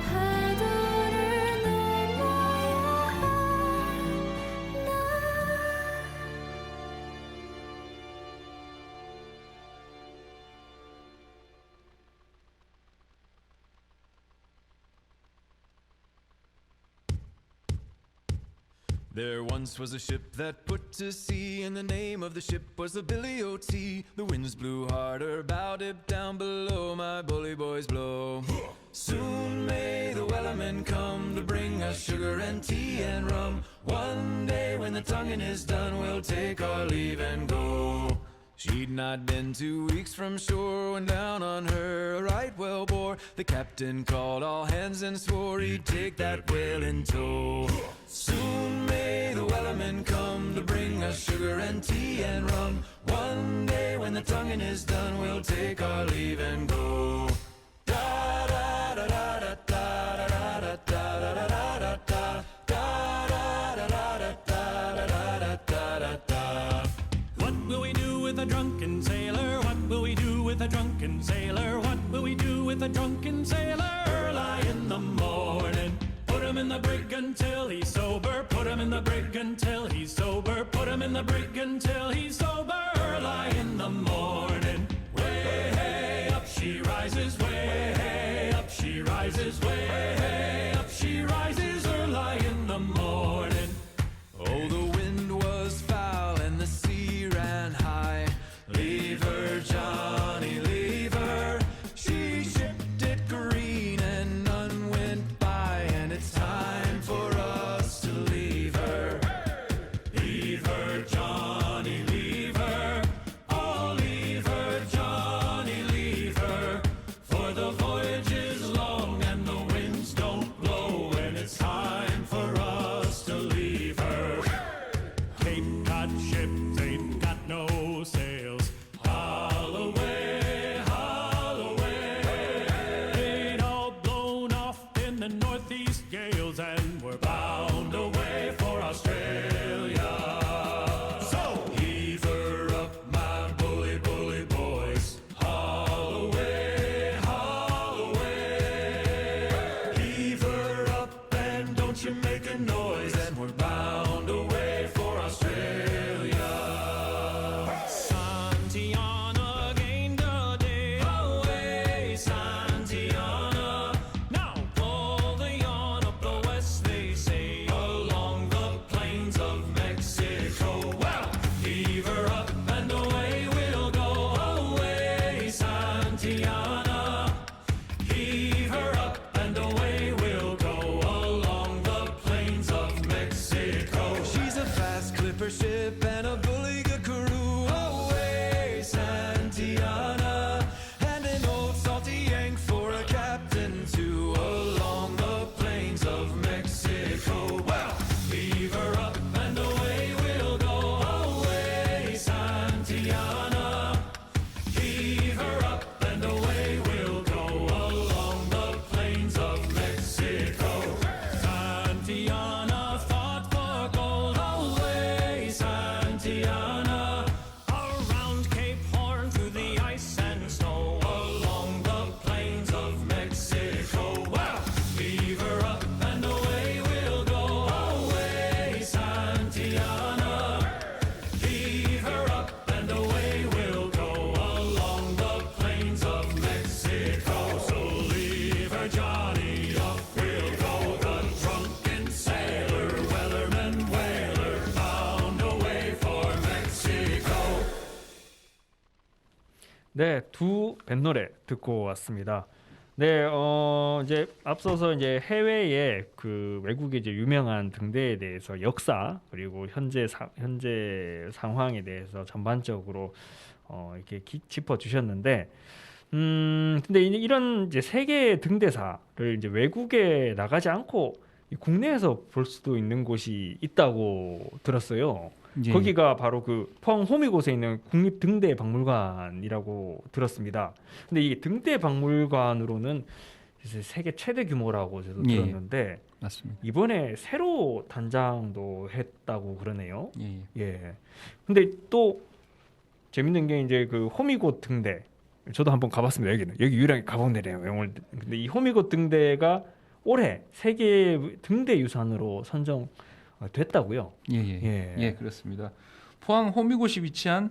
B: 파도를 넘어야 하나.
D: There once was a ship that put to sea, and the name of the ship was the Billy O.T. The winds blew harder, bowed it down below, my bully boys blow. Soon may the wellerman come to bring us sugar and tea and rum. One day when the tonguing is done, we'll take our leave and go. She'd not been 2 weeks from shore when down on her a right whale bore. The captain called all hands and swore he'd take that whale in tow. Soon may the wellerman come to bring us sugar and tea and rum. One day when the tonguing is done, we'll take our leave and go. Da da da da da da da da da da da da da.
F: What will we do with a drunken sailor? What will we do with a drunken sailor? What will we do with a drunken sailor? Early in the morning, put him in the brig until he's sober. Put him in the brig until he's sober. Put him in the brig until he's sober. Early in the morning, way hey up she rises. Way hey up she rises. Way hey up she rises. Early in the morning.
D: Oh, the wind was foul and the sea ran high. Leave her, Johnny, leave her. She shipped it green and none went by, and it's time for us to leave her.
F: Leave her, Johnny, leave her. Oh, leave her, Johnny, leave her. For the voyage is long and the winds don't blow, and it's time for us to leave her. Cape Cod ships ain't got no sails. Haul away, haul away. They'd all blown off in the northeast gales, and we're bound away for Australia. So
D: Heave her up, my bully, bully boys. Haul away, haul away. Heave her up and don't you make a noise, and we're bound away for Australia.
F: Santiana gained a day away, Santiana. Now pull the yarn up the west, they say, along the plains of Mexico. Well, heave her up and away we'll go, away, Santiana. Heave her up and away we'll go, along the plains of Mexico.
D: She's a fast clipper ship and a bully good crew. Away, Santiana. And an old salty yank for a captain too, along the plains of Mexico. Well,
F: Leave her up and away we'll go, away, Santiana. Heave her up and away we'll go, along the plains of Mexico. Santiana fought for gold, away, Santiana. Around Cape Horn through the ice and snow, along the plains of Mexico. Well, leave her up and away we'll go, away, Santiana. Leave her up and away we'll go, along the plains of Mexico. So leave her, Johnny, up we'll go. The drunken sailor, wellerman, whaler, bound away for Mexico.
A: 네, 두 뱃노래 듣고 왔습니다. 네, 이제 앞서서 이제 해외의 그 외국의 이제 유명한 등대에 대해서 역사 그리고 현재 상황에 대해서 전반적으로 이렇게 짚어 주셨는데 근데 이런 이제 세계 등대사를 이제 외국에 나가지 않고 국내에서 볼 수도 있는 곳이 있다고 들었어요.
E: 예.
A: 거기가 바로 그 포항 호미곶에 있는 국립등대박물관이라고 들었습니다. 근데 이 등대박물관으로는 이제 세계 최대 규모라고 저도
E: 예.
A: 들었는데
E: 맞습니다.
A: 이번에 새로 단장도 했다고 그러네요.
E: 예.
A: 예. 근데 또 재밌는 게 이제 그 호미곶 등대. 저도 한번 가봤습니다. 여기 유일하게 가본 데네요. 오늘. 근데 이 호미곶 등대가 올해 세계 등대 유산으로 선정됐다고요.
E: 예, 그렇습니다. 포항 호미곶에 위치한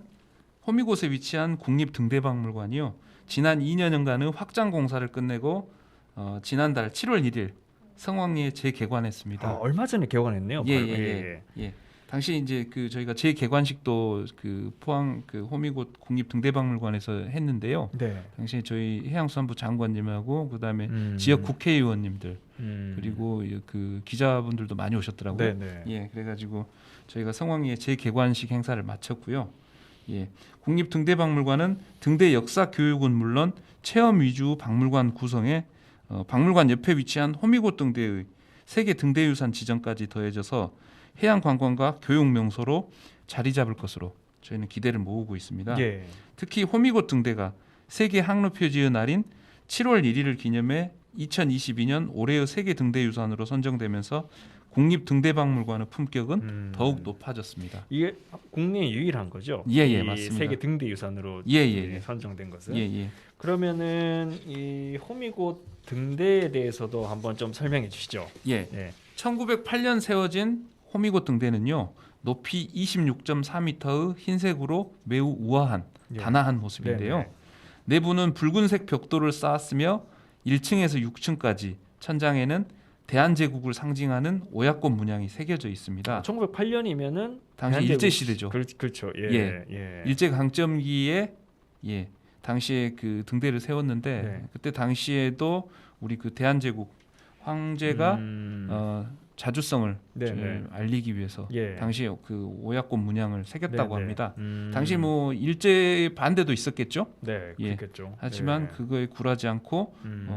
E: 국립등대박물관이요. 지난 2년간의 확장 공사를 끝내고 지난달 7월 1일 성황리에 재개관했습니다.
A: 얼마 전에 개관했네요.
E: 예. 당시 이제 그 저희가 재개관식도 그 포항 그 호미곶 국립등대박물관에서 했는데요.
A: 네.
E: 당시 저희 해양수산부 장관님하고 그다음에 지역 국회의원님들 그리고 그 기자분들도 많이 오셨더라고요.
A: 네.
E: 예, 그래가지고 저희가 성황리에 재개관식 행사를 마쳤고요. 예, 국립등대박물관은 등대 역사 교육은 물론 체험 위주 박물관 구성에 박물관 옆에 위치한 호미곶 등대의 세계 등대유산 지정까지 더해져서 해양 관광과 교육 명소로 자리 잡을 것으로 저희는 기대를 모으고 있습니다.
A: 예.
E: 특히 호미곶 등대가 세계 항로 표지의 날인 7월 1일을 기념해 2022년 올해의 세계 등대유산으로 선정되면서 국립등대박물관의 품격은 더욱 높아졌습니다.
A: 이게 국내 유일한 거죠?
E: 예,
A: 이
E: 맞습니다.
A: 세계 등대 유산으로
E: 예.
A: 선정된 것은.
E: 예.
A: 그러면은 이 호미곶 등대에 대해서도 한번 좀 설명해 주시죠.
E: 예.
A: 예.
E: 1908년 세워진 호미곶 등대는요. 높이 26.4m의 흰색으로 매우 우아한
A: 예.
E: 단아한 모습인데요.
A: 네네.
E: 내부는 붉은색 벽돌을 쌓았으며 1층에서 6층까지 천장에는 대한제국을 상징하는 오약꽃 문양이 새겨져 있습니다.
A: 1908년이면은
E: 당시 일제 시대죠.
A: 그렇죠.
E: 예. 일제 강점기에 당시에 그 등대를 세웠는데
A: 네.
E: 그때 당시에도 우리 그 대한제국 황제가 자주성을
A: 네네.
E: 알리기 위해서
A: 예.
E: 당시에 그 오약꽃 문양을 새겼다고
A: 네네.
E: 합니다. 당시 뭐 일제 반대도 있었겠죠.
A: 네,
E: 예.
A: 그렇겠죠.
E: 하지만
A: 예.
E: 그거에 굴하지 않고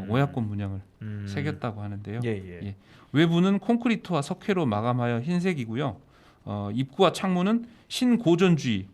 E: 오약꽃 문양을 새겼다고 하는데요.
A: 예.
E: 외부는 콘크리트와 석회로 마감하여 흰색이고요. 입구와 창문은 신고전주의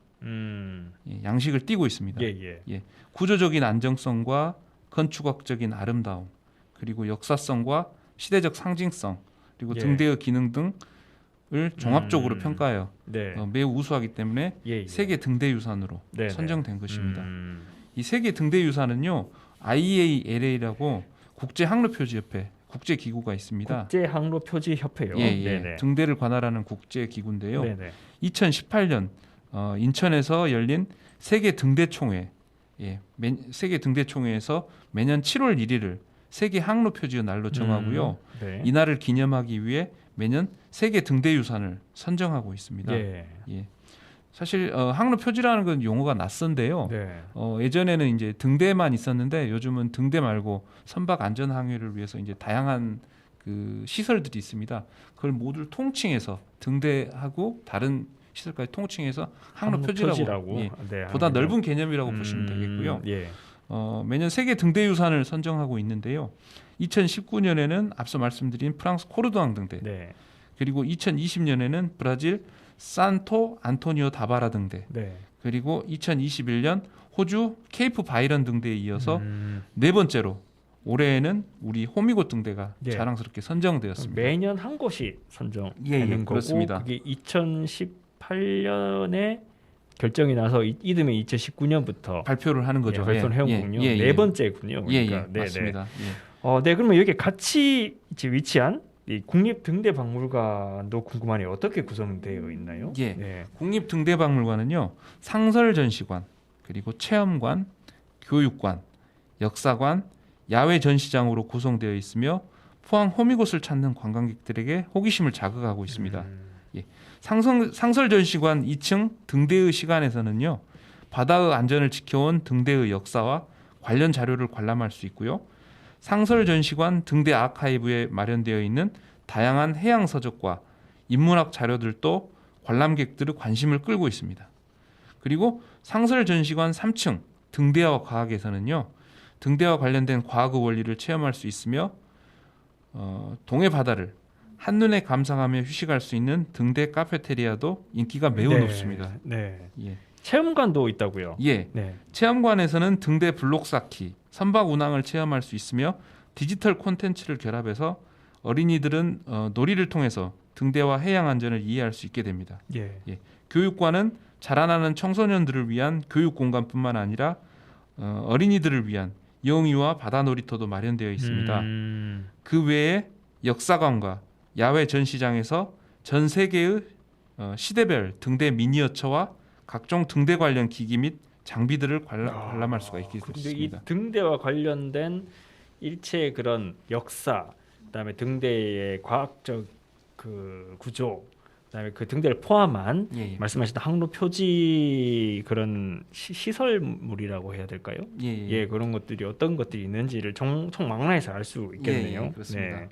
E: 양식을 띠고 있습니다.
A: 예.
E: 구조적인 안정성과 건축학적인 아름다움, 그리고 역사성과 시대적 상징성, 그리고
A: 예.
E: 등대의 기능 등을 종합적으로 평가하여
A: 네.
E: 매우 우수하기 때문에
A: 예.
E: 세계 등대유산으로
A: 네네.
E: 선정된 것입니다.
A: 음.
E: 이 세계 등대유산은요, IALA라고 국제항로표지협회 국제기구가 있습니다.
A: 국제 항로 표지 협회요.
E: 예.
A: 네네.
E: 등대를 관할하는 국제기구인데요.
A: 네네.
E: 2018년 인천에서 열린 세계 등대총회, 세계 등대총회에서 매년 7월 1일을 세계 항로 표지의 날로 정하고요.
A: 네.
E: 이날을 기념하기 위해 매년 세계 등대유산을 선정하고 있습니다.
A: 예.
E: 사실 항로 표지라는 건 용어가 낯선데요.
A: 네.
E: 예전에는 이제 등대만 있었는데 요즘은 등대 말고 선박 안전 항해를 위해서 이제 다양한 그 시설들이 있습니다. 그걸 모두 통칭해서 등대하고 다른 시설까지 통칭해서 항로 표지라고
A: 네,
E: 보다
A: 항로.
E: 넓은 개념이라고 보시면 되겠고요.
A: 예.
E: 매년 세계 등대유산을 선정하고 있는데요. 2019년에는 앞서 말씀드린 프랑스 코르도앙 등대,
A: 네.
E: 그리고 2020년에는 브라질 산토 안토니오 다바라 등대,
A: 네.
E: 그리고 2021년 호주 케이프 바이런 등대에 이어서
A: 음.
E: 네 번째로 올해에는 우리 호미곶 등대가
A: 예.
E: 자랑스럽게 선정되었습니다.
A: 매년 한 곳이 선정되는
E: 예,
A: 거고
E: 그렇습니다.
A: 그게 2018년에 결정이 나서 이듬해 2019년부터
E: 발표를 하는 거죠.
A: 발표를 해오군요. 네 번째군요. 그러니까. 네네.
E: 맞습니다.
A: 네, 그러면 여기 같이 이제 위치한 이 국립등대박물관도 궁금하네요. 어떻게 구성되어 있나요?
E: 예.
A: 네.
E: 국립등대박물관은요, 상설전시관, 그리고 체험관, 교육관, 역사관, 야외 전시장으로 구성되어 있으며 포항 호미곶을 찾는 관광객들에게 호기심을 자극하고 있습니다. 상설전시관 2층 등대의 시간에서는요, 바다의 안전을 지켜온 등대의 역사와 관련 자료를 관람할 수 있고요. 상설전시관 등대 아카이브에 마련되어 있는 다양한 해양 서적과 인문학 자료들도 관람객들의 관심을 끌고 있습니다. 그리고 상설전시관 3층 등대와 과학에서는요, 등대와 관련된 과학의 원리를 체험할 수 있으며 동해 바다를 한눈에 감상하며 휴식할 수 있는 등대 카페테리아도 인기가 매우
A: 네,
E: 높습니다.
A: 네.
E: 예.
A: 체험관도 있다고요.
E: 예.
A: 네.
E: 체험관에서는 등대 블록 쌓기, 선박 운항을 체험할 수 있으며 디지털 콘텐츠를 결합해서 어린이들은 놀이를 통해서 등대와 해양 안전을 이해할 수 있게 됩니다.
A: 예.
E: 교육관은 자라나는 청소년들을 위한 교육 공간뿐만 아니라 어린이들을 위한 영유아 바다 놀이터도 마련되어 있습니다. 그 외에 역사관과 야외 전시장에서 전 세계의 시대별 등대 미니어처와 각종 등대 관련 기기 및 장비들을 관람할 수가 있게
A: 근데 이
E: 됐습니다.
A: 등대와 관련된 일체의 그런 역사, 그다음에 등대의 과학적 그 구조, 그다음에 그 등대를 포함한
E: 예,
A: 말씀하신 항로 표지 그런 시설물이라고 해야 될까요? 예, 그런 것들이 어떤 것들이 있는지를 총망라해서 알 수 있겠네요.
E: 예, 그렇습니다.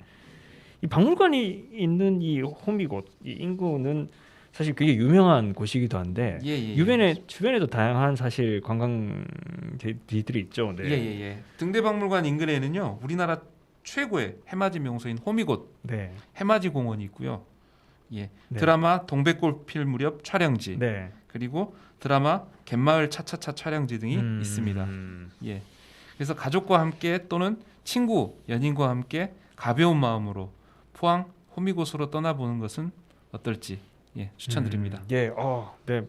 A: 이 박물관이 있는 이 호미곶 이 인구는 사실 굉장히 유명한 곳이기도 한데 주변에도 다양한 사실 관광지들이 있죠. 네.
E: 등대박물관 인근에는요 우리나라 최고의 해맞이 명소인 호미곶
A: 네.
E: 해맞이 공원이 있고요.
A: 네.
E: 드라마 동백꽃 필 무렵 촬영지,
A: 네.
E: 그리고 드라마 갯마을 차차차 촬영지 등이 있습니다. 그래서 가족과 함께 또는 친구, 연인과 함께 가벼운 마음으로 포항 호미곶으로 떠나보는 것은 어떨지 추천드립니다.
A: 네,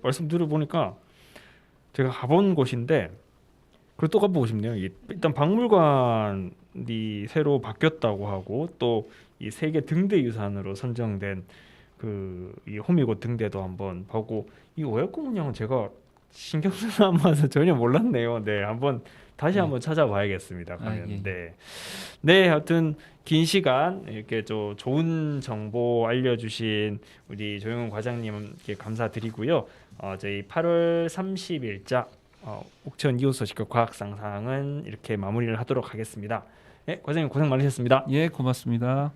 A: 말씀 들어보니까 제가 가본 곳인데 그걸 또 가보고 싶네요. 일단 박물관이 새로 바뀌었다고 하고 또 이 세계 등대 유산으로 선정된 그 이 호미곶 등대도 한번 보고 이 오약국 문양은 제가 신경 쓰지 않아서 전혀 몰랐네요. 네, 한번 다시 한번 찾아봐야겠습니다. 가면. 네, 하여튼 긴 시간 이렇게 좋은 정보 알려주신 우리 조영훈 과장님께 감사드리고요. 저희 8월 30일자 옥천 이웃 소식과 과학상상은 이렇게 마무리를 하도록 하겠습니다. 네, 과장님 고생 많으셨습니다.
E: 예, 고맙습니다.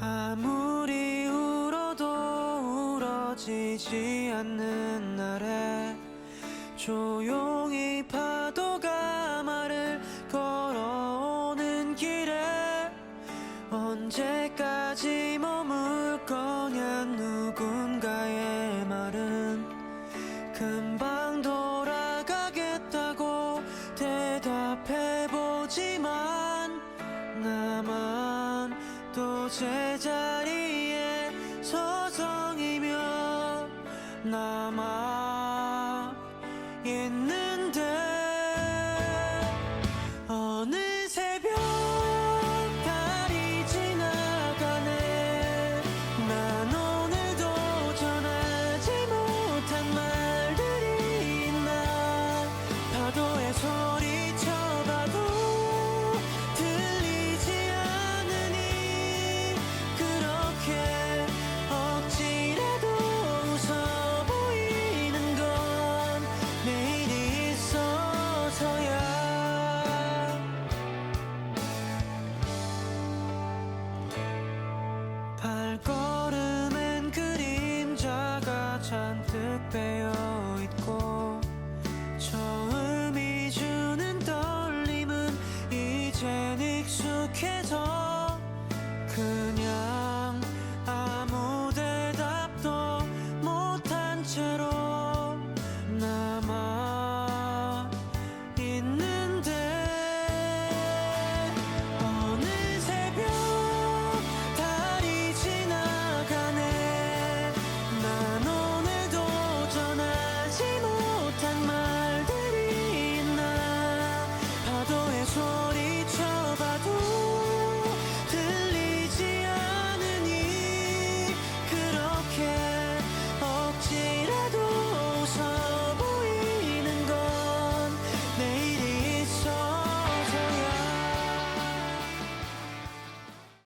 D: 아무리 울어도 울어지지 않는 날에 조용히 파도가 말을 걸어오는 길에 언제까지 머물 거냐 누군가의 말은 금방 돌아가겠다고 대답해보지만 나만 또 제자리에 서성이며 남아 있는데 어느 새벽 달이 지나가네 난 오늘도 전하지 못한 말들이 있나 파도에 소리쳐봐도 들리지 않으니 그렇게 억지라도 웃어 보이는 건 내일이 있어서야 발걸음